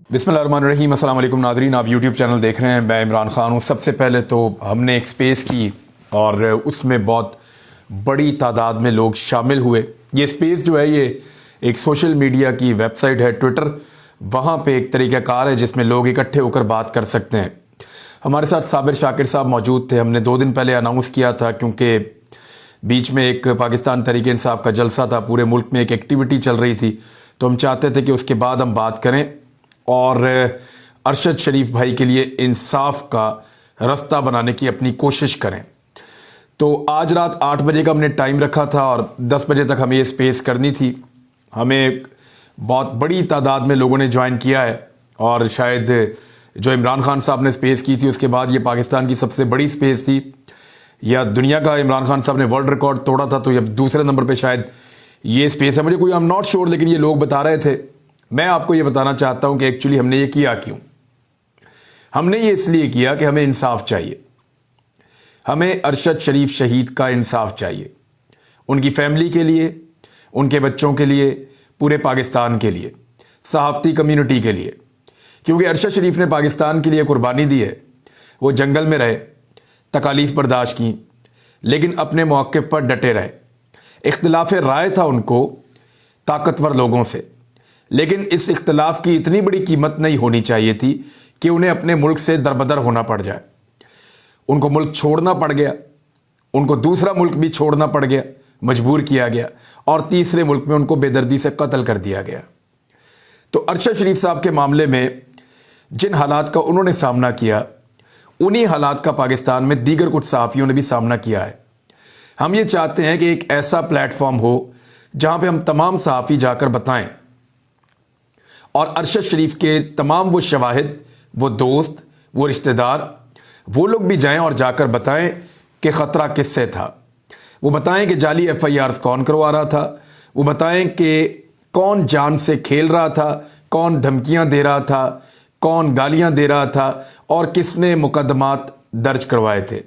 बिस्मिल्लाहिर्रहमानिर्रहीम। अस्सलाम वालेकुम नाज़रीन, आप यूट्यूब चैनल देख रहे हैं। मैं इमरान खान हूँ। सबसे पहले तो हमने एक स्पेस की और उसमें बहुत बड़ी तादाद में लोग शामिल हुए। ये स्पेस जो है ये एक सोशल मीडिया की वेबसाइट है, ट्विटर। वहाँ पे एक तरीक़ाकार है जिसमें लोग इकट्ठे होकर बात कर सकते हैं। हमारे साथ साबिर शाकिर साहब मौजूद थे। हमने 2 दिन पहले अनाउंस किया था क्योंकि बीच में एक पाकिस्तान तहरीक इंसाफ का जलसा था, पूरे मुल्क में एक एक्टिविटी चल रही थी, तो हम चाहते थे कि उसके बाद हम बात करें और अरशद शरीफ भाई के लिए इंसाफ का रास्ता बनाने की अपनी कोशिश करें। तो आज रात 8 बजे का हमने टाइम रखा था और 10 बजे तक हमें ये स्पेस करनी थी। हमें बहुत बड़ी तादाद में लोगों ने ज्वाइन किया है और शायद जो इमरान खान साहब ने स्पेस की थी उसके बाद ये पाकिस्तान की सबसे बड़ी स्पेस थी, या दुनिया का इमरान खान साहब ने वर्ल्ड रिकॉर्ड तोड़ा था तो ये दूसरे नंबर पे शायद ये स्पेस है। मुझे कोई आई एम नॉट श्योर, लेकिन ये लोग बता रहे थे। मैं आपको ये बताना चाहता हूं कि एक्चुअली हमने ये किया क्यों। हमने ये इसलिए किया कि हमें इंसाफ चाहिए। हमें अरशद शरीफ शहीद का इंसाफ चाहिए, उनकी फैमिली के लिए, उनके बच्चों के लिए, पूरे पाकिस्तान के लिए, सहाफ़ती कम्युनिटी के लिए। क्योंकि अरशद शरीफ ने पाकिस्तान के लिए कुर्बानी दी है। वो जंगल में रहे, तकालीफ बर्दाश्त की, लेकिन अपने मौक़िफ़ पर डटे रहे। इख्तिलाफ़ राय था उनको ताकतवर लोगों से, लेकिन इस इख्तिलाफ की इतनी बड़ी कीमत नहीं होनी चाहिए थी कि उन्हें अपने मुल्क से दरबदर होना पड़ जाए। उनको मुल्क छोड़ना पड़ गया, उनको दूसरा मुल्क भी छोड़ना पड़ गया, मजबूर किया गया, और तीसरे मुल्क में उनको बेदर्दी से कत्ल कर दिया गया। तो अरशद शरीफ साहब के मामले में जिन हालात का उन्होंने सामना किया, उन्हीं हालात का पाकिस्तान में दीगर कुछ सहाफ़ियों ने भी सामना किया है। हम ये चाहते हैं कि एक ऐसा प्लेटफॉर्म हो जहाँ पे हम तमाम सहाफ़ी जाकर बताएं और अरशद शरीफ के तमाम वो शवाहिद, वो दोस्त, वो रिश्तेदार, वो लोग भी जाएं और जाकर बताएं कि ख़तरा किससे था। वो बताएं कि जाली FIRs कौन करवा रहा था, वो बताएं कि कौन जान से खेल रहा था, कौन धमकियां दे रहा था, कौन गालियां दे रहा था और किसने मुकदमात दर्ज करवाए थे।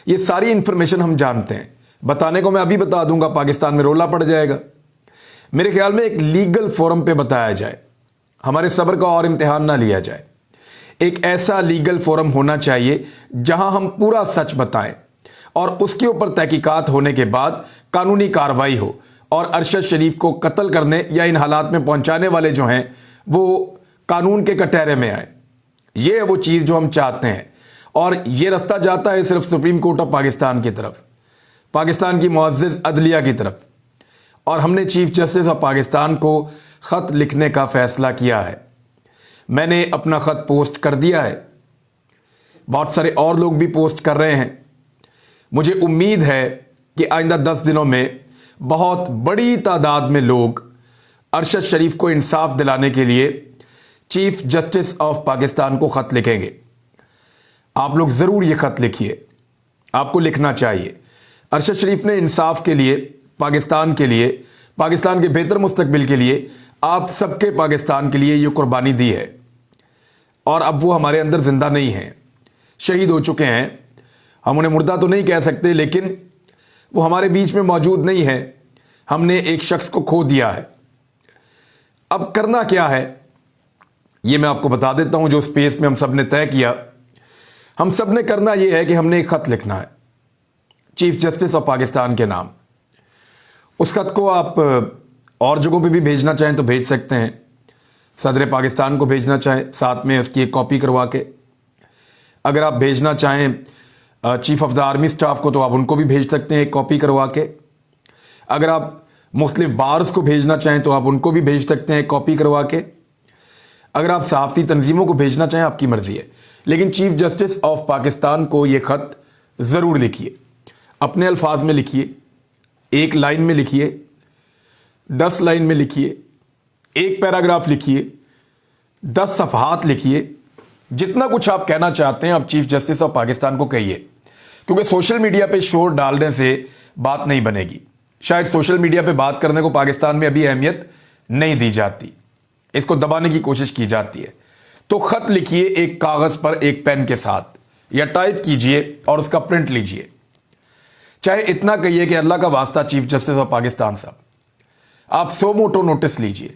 ये सारी इन्फॉर्मेशन हम जानते हैं। बताने को मैं अभी बता दूंगा, पाकिस्तान में रोला पड़ जाएगा। मेरे ख्याल में एक लीगल फोरम पे बताया जाए, हमारे सब्र का और इम्तिहान ना लिया जाए। एक ऐसा लीगल फोरम होना चाहिए जहां हम पूरा सच बताएं और उसके ऊपर तहकीकात होने के बाद कानूनी कार्रवाई हो और अरशद शरीफ को कत्ल करने या इन हालात में पहुंचाने वाले जो हैं वो कानून के कटहरे में आए। ये है वो चीज़ जो हम चाहते हैं, और ये रास्ता जाता है सिर्फ सुप्रीम कोर्ट ऑफ पाकिस्तान की तरफ, पाकिस्तान की मुअज़्ज़ज़ अदलिया की तरफ। और हमने चीफ जस्टिस ऑफ पाकिस्तान को ख़त लिखने का फ़ैसला किया है। मैंने अपना ख़त पोस्ट कर दिया है, बहुत सारे और लोग भी पोस्ट कर रहे हैं। मुझे उम्मीद है कि आइंदा 10 दिनों में बहुत बड़ी तादाद में लोग अरशद शरीफ को इंसाफ दिलाने के लिए चीफ जस्टिस ऑफ पाकिस्तान को ख़त लिखेंगे। आप लोग ज़रूर ये ख़त लिखिए, आपको लिखना चाहिए। अरशद शरीफ ने इंसाफ के लिए, पाकिस्तान के लिए, पाकिस्तान के बेहतर मुस्तकबिल के लिए, आप सबके पाकिस्तान के लिए ये कुर्बानी दी है, और अब वो हमारे अंदर ज़िंदा नहीं हैं, शहीद हो चुके हैं। हम उन्हें मुर्दा तो नहीं कह सकते, लेकिन वो हमारे बीच में मौजूद नहीं है। हमने एक शख्स को खो दिया है। अब करना क्या है ये मैं आपको बता देता हूं। जो स्पेस में हम सब ने तय किया, हम सब ने करना ये है कि हमने एक ख़त लिखना है चीफ जस्टिस ऑफ पाकिस्तान के नाम। उस ख़त को आप और जगहों पे भी भेजना चाहें तो भेज सकते हैं। सदर पाकिस्तान को भेजना चाहें, साथ में उसकी एक कॉपी करवा के। अगर आप भेजना चाहें chief of the army staff को तो आप उनको भी भेज सकते हैं एक कॉपी करवा के। अगर आप मुख्तलिफ बार्स को भेजना चाहें तो आप उनको भी भेज सकते हैं एक कॉपी करवा के। अगर आप सहाफ़ती तंजीमों को भेजना चाहें, आपकी मर्ज़ी है, लेकिन चीफ जस्टिस ऑफ पाकिस्तान को ये ख़त ज़रूर लिखिए। अपने अल्फाज में लिखिए, 1 लाइन में लिखिए, 10 लाइन में लिखिए, 1 पैराग्राफ लिखिए, 10 सफ़हात लिखिए। जितना कुछ आप कहना चाहते हैं आप चीफ जस्टिस ऑफ पाकिस्तान को कहिए, क्योंकि सोशल मीडिया पे शोर डालने से बात नहीं बनेगी। शायद सोशल मीडिया पे बात करने को पाकिस्तान में अभी अहमियत नहीं दी जाती, इसको दबाने की कोशिश की जाती है। तो ख़त लिखिए एक कागज़ पर एक पेन के साथ, या टाइप कीजिए और उसका प्रिंट लीजिए। चाहे इतना कहिए कि अल्लाह का वास्ता चीफ जस्टिस ऑफ पाकिस्तान साहब, आप 100 मोटो नोटिस लीजिए,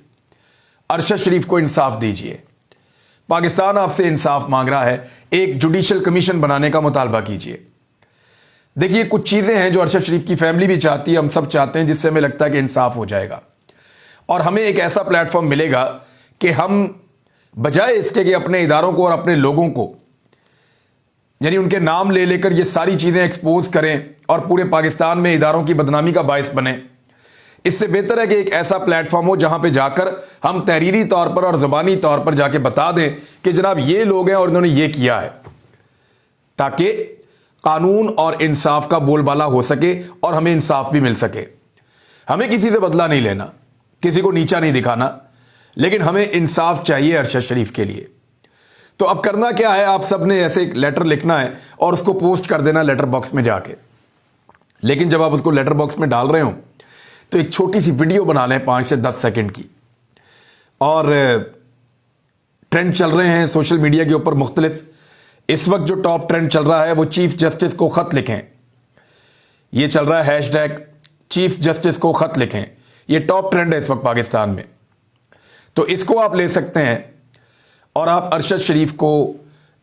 अरशद शरीफ को इंसाफ दीजिए। पाकिस्तान आपसे इंसाफ मांग रहा है, एक जुडिशल कमीशन बनाने का मुतालबा कीजिए। देखिए, कुछ चीजें हैं जो अरशद शरीफ की फैमिली भी चाहती है, हम सब चाहते हैं, जिससे हमें लगता है कि इंसाफ हो जाएगा और हमें एक ऐसा प्लेटफॉर्म मिलेगा कि हम बजाय इसके कि अपने इदारों को और अपने लोगों को यानी उनके नाम ले लेकर ये सारी चीजें एक्सपोज करें और पूरे पाकिस्तान में इदारों की बदनामी का बायस बने, इससे बेहतर है कि एक ऐसा प्लेटफॉर्म हो जहां पे जाकर हम तहरीरी तौर पर और ज़बानी तौर पर जाके बता दें कि जनाब ये लोग हैं और इन्होंने ये किया है, ताकि कानून और इंसाफ का बोलबाला हो सके और हमें इंसाफ भी मिल सके। हमें किसी से बदला नहीं लेना, किसी को नीचा नहीं दिखाना, लेकिन हमें इंसाफ चाहिए अरशद शरीफ के लिए। तो अब करना क्या है, आप सब ने ऐसे एक लेटर लिखना है और उसको पोस्ट कर देना लेटर बॉक्स में जाके। लेकिन जब आप उसको लेटर बॉक्स में डाल रहे हो तो एक छोटी सी वीडियो बना लें 5 से 10 सेकंड की। और ट्रेंड चल रहे हैं सोशल मीडिया के ऊपर मुख्तलिफ। इस वक्त जो टॉप ट्रेंड चल रहा है वो चीफ जस्टिस को खत लिखें, ये चल रहा है हैशटैग चीफ जस्टिस को खत लिखें। ये टॉप ट्रेंड है इस वक्त पाकिस्तान में। तो इसको आप ले सकते हैं और आप अरशद शरीफ को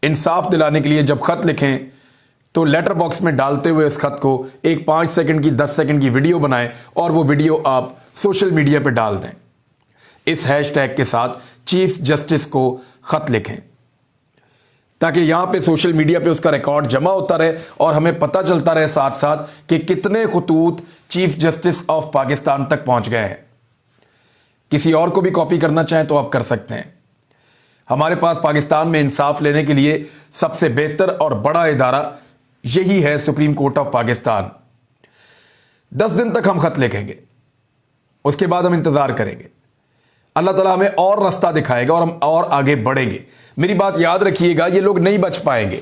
इंसाफ दिलाने के लिए जब खत लिखें तो लेटर बॉक्स में डालते हुए इस खत को एक 5 सेकंड की 10 सेकंड की वीडियो बनाएं और वो वीडियो आप सोशल मीडिया पे डाल दें इस हैशटैग के साथ चीफ जस्टिस को खत लिखें, ताकि यहां पे सोशल मीडिया पे उसका रिकॉर्ड जमा होता रहे और हमें पता चलता रहे साथ साथ कि कितने खतूत चीफ जस्टिस ऑफ पाकिस्तान तक पहुंच गए हैं। किसी और को भी कॉपी करना चाहें तो आप कर सकते हैं। हमारे पास पाकिस्तान में इंसाफ लेने के लिए सबसे बेहतर और बड़ा इदारा यही है, सुप्रीम कोर्ट ऑफ पाकिस्तान। 10 दिन तक हम खत लिखेंगे, उसके बाद हम इंतजार करेंगे। अल्लाह ताला हमें और रास्ता दिखाएगा और हम और आगे बढ़ेंगे। मेरी बात याद रखिएगा, ये लोग नहीं बच पाएंगे।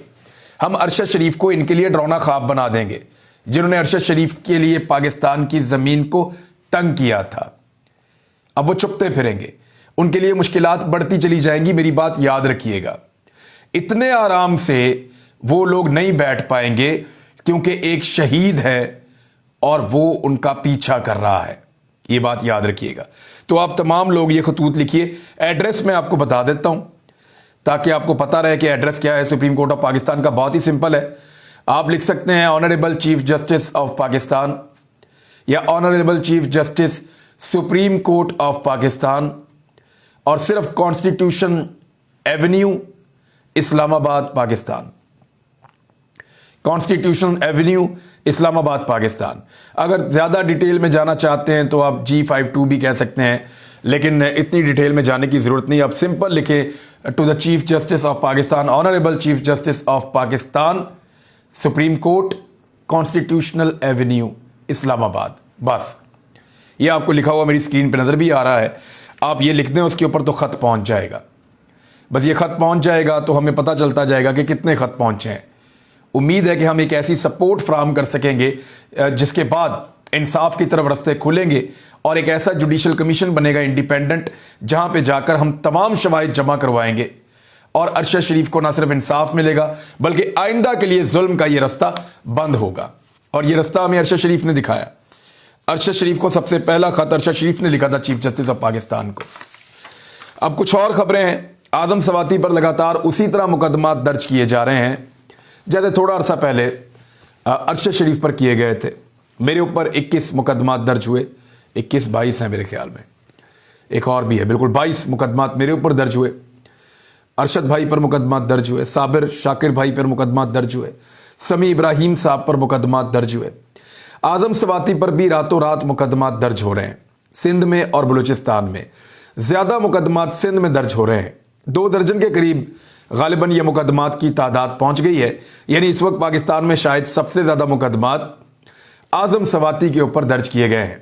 हम अरशद शरीफ को इनके लिए डरौना ख्वाब बना देंगे, जिन्होंने अरशद शरीफ के लिए पाकिस्तान की जमीन को तंग किया था। अब वो चुपते फिरेंगे, उनके लिए मुश्किलात बढ़ती चली जाएंगी। मेरी बात याद रखिएगा, इतने आराम से वो लोग नहीं बैठ पाएंगे, क्योंकि एक शहीद है और वो उनका पीछा कर रहा है। ये बात याद रखिएगा। तो आप तमाम लोग ये खतूत लिखिए। एड्रेस मैं आपको बता देता हूं ताकि आपको पता रहे कि एड्रेस क्या है सुप्रीम कोर्ट ऑफ पाकिस्तान का। बहुत ही सिंपल है, आप लिख सकते हैं honourable chief justice of Pakistan या honourable chief justice supreme court of Pakistan, और सिर्फ constitution avenue Islamabad Pakistan, constitution avenue Islamabad Pakistan. अगर ज़्यादा डिटेल में जाना चाहते हैं तो आप G52 भी कह सकते हैं, लेकिन इतनी डिटेल में जाने की ज़रूरत नहीं। आप सिंपल लिखें to the chief justice of Pakistan, honourable chief justice of Pakistan, supreme court, constitutional avenue Islamabad. बस ये आपको लिखा हुआ मेरी स्क्रीन पर नज़र भी आ रहा है, आप ये लिख दें उसके ऊपर तो ख़त पहुँच जाएगा। बस ये ख़त पहुँच जाएगा तो हमें पता चलता जाएगा कि कितने ख़त पहुँचे हैं। उम्मीद है कि हम एक ऐसी सपोर्ट फ्राहम कर सकेंगे जिसके बाद इंसाफ की तरफ रास्ते खुलेंगे और एक ऐसा जुडिशल कमीशन बनेगा इंडिपेंडेंट, जहां पे जाकर हम तमाम शवाहिद जमा करवाएंगे और अरशद शरीफ को ना सिर्फ इंसाफ मिलेगा बल्कि आइंदा के लिए जुल्म का ये रास्ता बंद होगा। और ये रास्ता हमें अरशद शरीफ ने दिखाया। अरशद शरीफ को सबसे पहला खत अरशद शरीफ ने लिखा था चीफ जस्टिस ऑफ पाकिस्तान को। अब कुछ और खबरें हैं। आदम सवाती पर लगातार उसी तरह मुकदमा दर्ज किए जा रहे हैं जैसे थोड़ा अरसा पहले अरशद शरीफ पर किए गए थे। मेरे ऊपर 21 मुकदमात दर्ज हुए, 21-22 हैं मेरे ख्याल में, एक और भी है, बिल्कुल 22 मुकदमात मेरे ऊपर दर्ज हुए। अरशद भाई पर मुकदमात दर्ज हुए, साबिर शाकिर भाई पर मुकदमात दर्ज हुए, समी इब्राहिम साहब पर मुकदमात दर्ज हुए। आजम सवाती पर भी रातों रात मुकदमात दर्ज हो रहे हैं। सिंध में और बलूचिस्तान में ज़्यादा मुकदमात सिंध में दर्ज हो रहे हैं। 2 दर्जन के करीब गालिबन ये मुकदमात की तादाद पहुंच गई है। यानी इस वक्त पाकिस्तान में शायद सबसे ज़्यादा मुकदमात आजम सवाती के ऊपर दर्ज किए गए हैं।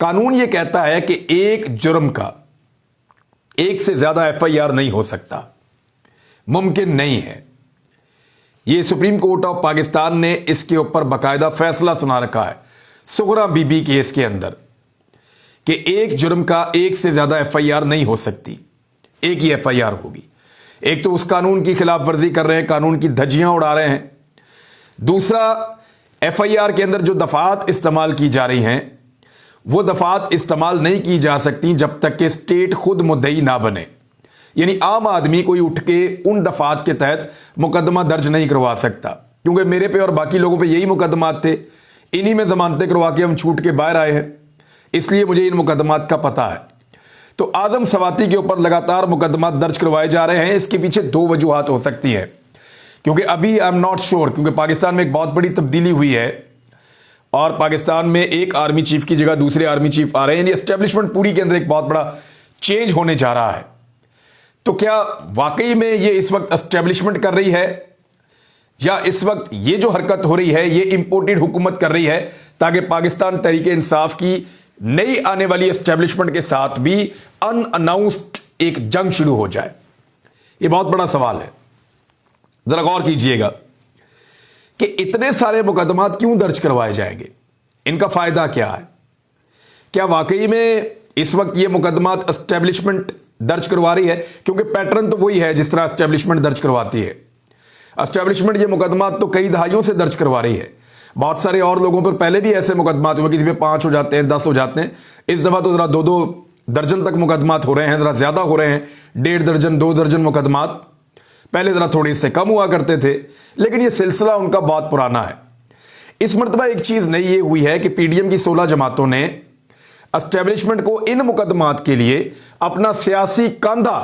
कानून ये कहता है कि एक जुर्म का एक से ज़्यादा FIR नहीं हो सकता, मुमकिन नहीं है। ये सुप्रीम कोर्ट ऑफ पाकिस्तान ने इसके ऊपर बाकायदा फैसला सुना रखा है सुगरा बीबी केस के अंदर कि एक जुर्म का एक से ज़्यादा FIR नहीं हो सकती, एक ही FIR होगी। एक तो उस कानून की खिलाफ वर्जी कर रहे हैं, कानून की धज्जियां उड़ा रहे हैं। दूसरा, FIR के अंदर जो दफात इस्तेमाल की जा रही हैं वो दफात इस्तेमाल नहीं की जा सकती जब तक कि स्टेट खुद मुद्दई ना बने। यानी आम आदमी कोई उठ के उन दफात के तहत मुकदमा दर्ज नहीं करवा सकता, क्योंकि मेरे पे और बाकी लोगों पे यही मुकदमात थे, इन्हीं में जमानतें करवा के हम छूट के बाहर आए हैं, इसलिए मुझे इन मुकदमात का पता है। तो आदम सवाती के ऊपर लगातार मुकदमा दर्ज करवाए जा रहे हैं। इसके पीछे दो वजूहात हो सकती है, क्योंकि अभी आई एम नॉट श्योर, क्योंकि पाकिस्तान में एक बहुत बड़ी तब्दीली हुई है और पाकिस्तान में एक आर्मी चीफ की जगह दूसरे आर्मी चीफ आ रहे हैं, यानी एस्टेब्लिशमेंट पूरी के अंदर एक बहुत बड़ा चेंज होने जा रहा है। तो क्या वाकई में ये इस वक्त एस्टेब्लिशमेंट कर रही है, या इस वक्त ये जो हरकत हो रही है ये इंपोर्टेड हुकूमत कर रही है ताकि पाकिस्तान तहरीक इंसाफ की नई आने वाली एस्टेब्लिशमेंट के साथ भी अनअनाउंस्ड एक जंग शुरू हो जाए? ये बहुत बड़ा सवाल है। जरा गौर कीजिएगा कि इतने सारे मुकदमात क्यों दर्ज करवाए जाएंगे, इनका फायदा क्या है? क्या वाकई में इस वक्त ये मुकदमात एस्टेब्लिशमेंट दर्ज करवा रही है? क्योंकि पैटर्न तो वही है जिस तरह एस्टेब्लिशमेंट दर्ज करवाती है। एस्टेब्लिशमेंट ये मुकदमात तो कई दहाइयों से दर्ज करवा रही है। बहुत सारे और लोगों पर पहले भी ऐसे मुकदमात हुए, किसी पे 5 हो जाते हैं, 10 हो जाते हैं। इस दफा तो जरा 2-2 दर्जन तक मुकदमात हो रहे हैं, जरा ज्यादा हो रहे हैं, 1.5 दर्जन 2 दर्जन मुकदमात। पहले जरा थोड़े इससे कम हुआ करते थे, लेकिन यह सिलसिला उनका बहुत पुराना है। इस मरतबा एक चीज नई ये हुई है कि पीडीएम की 16 जमातों ने एस्टेब्लिशमेंट को इन मुकदमात के लिए अपना सियासी कंधा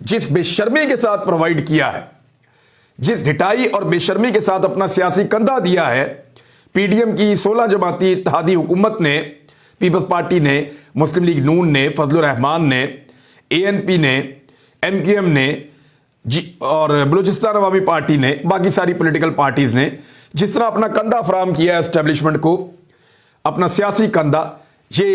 जिस बेशर्मी के साथ प्रोवाइड किया है, जिस ढिठाई और बेशर्मी के साथ अपना सियासी कंधा दिया है, पीडीएम की 16 जमाती इत्तेहादी हुकूमत ने, पीपल्स पार्टी ने, मुस्लिम लीग नून ने, फजलुर रहमान ने, एएनपी ने, एमक्यूएम ने और बलूचिस्तान अवामी पार्टी ने, बाकी सारी पॉलिटिकल पार्टीज ने जिस तरह अपना कंधा फराहम किया है एस्टेब्लिशमेंट को, अपना सियासी कंधा, ये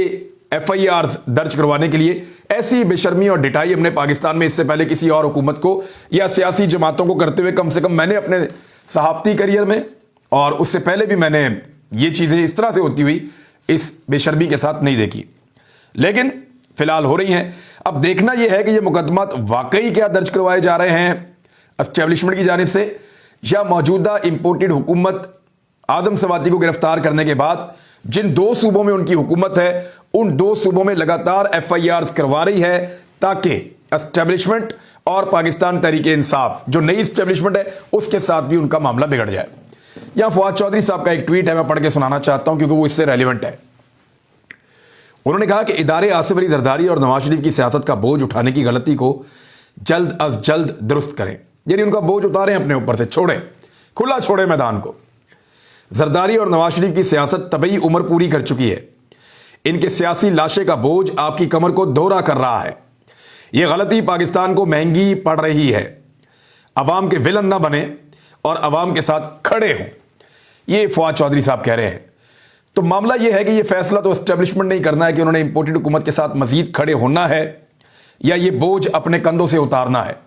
एफआईआर्स दर्ज करवाने के लिए, ऐसी बेशर्मी और डिटाई हमने पाकिस्तान में इससे पहले किसी और हुकूमत को या सियासी जमातों को करते हुए कम से कम मैंने अपने सहाफती करियर में और उससे पहले भी मैंने ये चीजें इस तरह से होती हुई इस बेशर्मी के साथ नहीं देखी। लेकिन फिलहाल हो रही हैं। अब देखना यह है कि ये मुकदमात वाकई क्या दर्ज करवाए जा रहे हैं एस्टेब्लिशमेंट की जानिब से, या मौजूदा इंपोर्टेड हुकूमत आदम सवाती को गिरफ्तार करने के बाद जिन 2 सूबों में उनकी हुकूमत है, उन 2 सूबों में लगातार एफआईआर्स करवा रही है ताकि एस्टेब्लिशमेंट और पाकिस्तान तहरीक इंसाफ जो नई एस्टेब्लिशमेंट है उसके साथ भी उनका मामला बिगड़ जाए। यहां फवाद चौधरी साहब का एक ट्वीट है, मैं पढ़ के सुनाना चाहता हूं क्योंकि वो इससे रेलिवेंट है। उन्होंने कहा कि इदारे आसिफ अली जरदारी और नवाज शरीफ की सियासत का बोझ उठाने की गलती को जल्द अज जल्द दुरुस्त करें, यानी उनका बोझ उतारें अपने ऊपर से, छोड़ें, खुला छोड़ें मैदान को। जरदारी और नवाज शरीफ की सियासत तबई उम्र पूरी कर चुकी है। इनके सियासी लाशे का बोझ आपकी कमर को दोहरा कर रहा है। यह गलती पाकिस्तान को महंगी पड़ रही है। अवाम के विलन ना बने और अवाम के साथ खड़े हों, ये फवाद चौधरी साहब कह रहे हैं। तो मामला यह है कि यह फैसला तो एस्टेब्लिशमेंट नहीं करना है कि उन्होंने इंपोर्टेड हुकूमत के साथ मजीद खड़े होना है या ये बोझ अपने कंधों से उतारना है,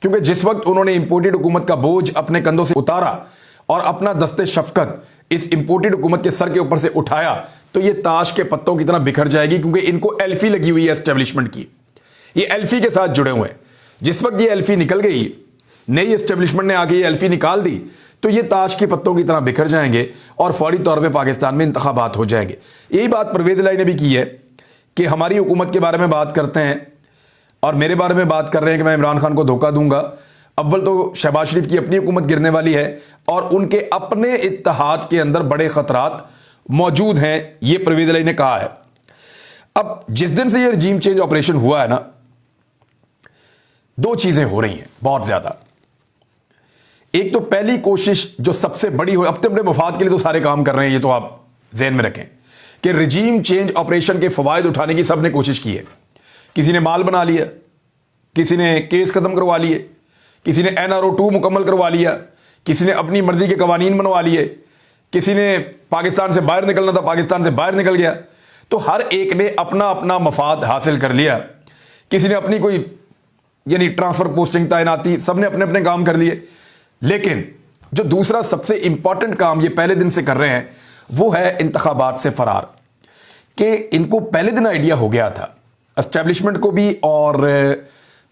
क्योंकि जिस वक्त उन्होंने इंपोर्टेड हुकूमत का बोझ अपने कंधों से उतारा और अपना दस्ते शफकत इस इंपोर्टेड हुकूमत के सर के ऊपर से उठाया तो ये ताश के पत्तों की तरह बिखर जाएगी, क्योंकि इनको एल्फी लगी हुई है एस्टेब्लिशमेंट की, ये एल्फी के साथ जुड़े हुए हैं। जिस वक्त ये एल्फी निकल गई, नई एस्टेब्लिशमेंट ने आके ये एल्फी निकाल दी, तो ये ताश के पत्तों की तरह बिखर जाएंगे और फौरी तौर पे पाकिस्तान में इंतखाबात हो जाएंगे। यही बात परवेज इलाही ने भी की है कि हमारी हुकूमत के बारे में बात करते हैं और मेरे बारे में बात कर रहे हैं कि मैं इमरान खान को धोखा दूंगा। अव्वल तो शहबाज शरीफ की अपनी हुकूमत गिरने वाली है और उनके अपने इत्तेहाद के अंदर बड़े खतरात मौजूद हैं, ये परवेज इलाही ने कहा है। अब जिस दिन से ये रजीम चेंज ऑपरेशन हुआ है ना, 2 चीजें हो रही हैं बहुत ज्यादा। एक तो पहली कोशिश जो सबसे बड़ी हो, अपने अपने मफाद के लिए तो सारे काम कर रहे हैं, ये तो आप ज़हन में रखें कि रजीम चेंज ऑपरेशन के फवायद उठाने की सबने कोशिश की है। किसी ने माल बना लिया, किसी ने केस खत्म करवा लिए, किसी ने NRO 2 मुकम्मल करवा लिया, किसी ने अपनी मर्जी के कवानीन बनवा लिए, किसी ने पाकिस्तान से बाहर निकलना था पाकिस्तान से बाहर निकल गया। तो हर एक ने अपना अपना मफाद हासिल कर लिया। किसी ने अपनी कोई यानी ट्रांसफर पोस्टिंग तैनाती, सबने अपने अपने काम कर लिए। लेकिन जो दूसरा सबसे इंपॉर्टेंट काम ये पहले दिन से कर रहे हैं वो है इंतखाबात से फरार, कि इनको पहले दिन आइडिया हो गया था एस्टेब्लिशमेंट को भी और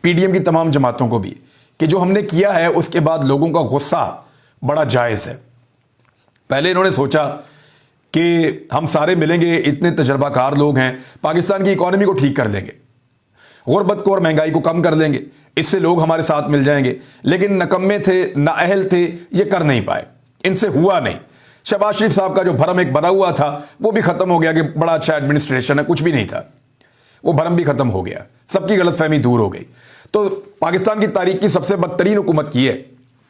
पीडीएम की तमाम जमातों को भी कि जो हमने किया है उसके बाद लोगों का गुस्सा बड़ा जायज़ है। पहले इन्होंने सोचा कि हम सारे मिलेंगे, इतने तजर्बाकार लोग हैं, पाकिस्तान की इकॉनमी को ठीक कर देंगे, गुर्बत को और महंगाई को कम कर देंगे, اس سے لوگ ہمارے ساتھ مل جائیں گے، لیکن نکمے تھے، نااہل تھے، یہ کر نہیں پائے، ان سے ہوا نہیں۔ شہباز شریف صاحب کا جو بھرم ایک بنا ہوا تھا وہ بھی ختم ہو گیا کہ بڑا اچھا ایڈمنسٹریشن ہے، کچھ بھی نہیں تھا، وہ بھرم بھی ختم ہو گیا، سب کی غلط فہمی دور ہو گئی۔ تو پاکستان کی تاریخ کی سب سے بدترین حکومت کی ہے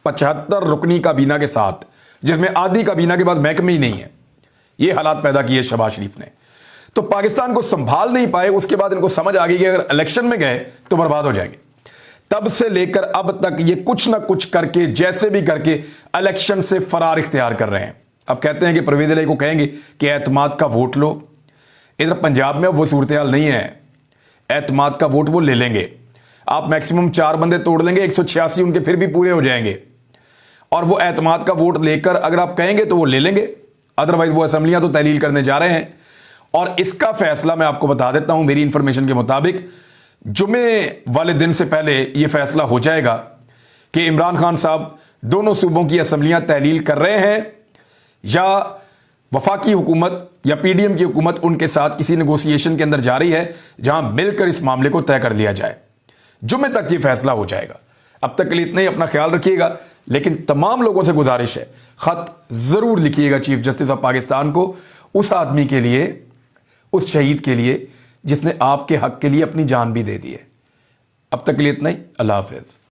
75 رکنی کابینہ کے ساتھ، جس میں آدھی کابینہ کے بعد محکمے ہی نہیں ہے۔ یہ حالات پیدا کیے شہباز شریف نے، تو پاکستان کو سنبھال نہیں پائے۔ اس کے بعد ان کو سمجھ آ گئی کہ اگر الیکشن میں گئے تو برباد ہو جائیں گے۔ تب سے لے کر اب تک یہ کچھ نہ کچھ کر کے، جیسے بھی کر کے الیکشن سے فرار اختیار کر رہے ہیں۔ اب کہتے ہیں کہ پرویز الہی کو کہیں گے کہ اعتماد کا ووٹ لو۔ ادھر پنجاب میں اب وہ صورتحال نہیں ہے، اعتماد کا ووٹ وہ لے لیں گے۔ آپ میکسیمم 4 بندے توڑ لیں گے، 186 ان کے پھر بھی پورے ہو جائیں گے، اور وہ اعتماد کا ووٹ لے کر اگر آپ کہیں گے تو وہ لے لیں گے، ادروائز وہ اسمبلیاں تو تحلیل کرنے جا رہے ہیں۔ اور اس کا فیصلہ میں آپ کو بتا دیتا ہوں، میری انفارمیشن کے مطابق جمعے والے دن سے پہلے یہ فیصلہ ہو جائے گا کہ عمران خان صاحب دونوں صوبوں کی اسمبلیاں تحلیل کر رہے ہیں، یا وفاقی حکومت یا پی ڈی ایم کی حکومت ان کے ساتھ کسی نیگوسیشن کے اندر جا رہی ہے جہاں مل کر اس معاملے کو طے کر لیا جائے۔ جمعے تک یہ فیصلہ ہو جائے گا۔ اب تک کے لیے اتنا ہی، اپنا خیال رکھیے گا، لیکن تمام لوگوں سے گزارش ہے خط ضرور لکھیے گا چیف جسٹس آف پاکستان کو، اس آدمی کے لیے، اس شہید کے لیے جس نے آپ کے حق کے لیے اپنی جان بھی دے دی ہے۔ اب تک کے لیے اتنا ہی، اللہ حافظ۔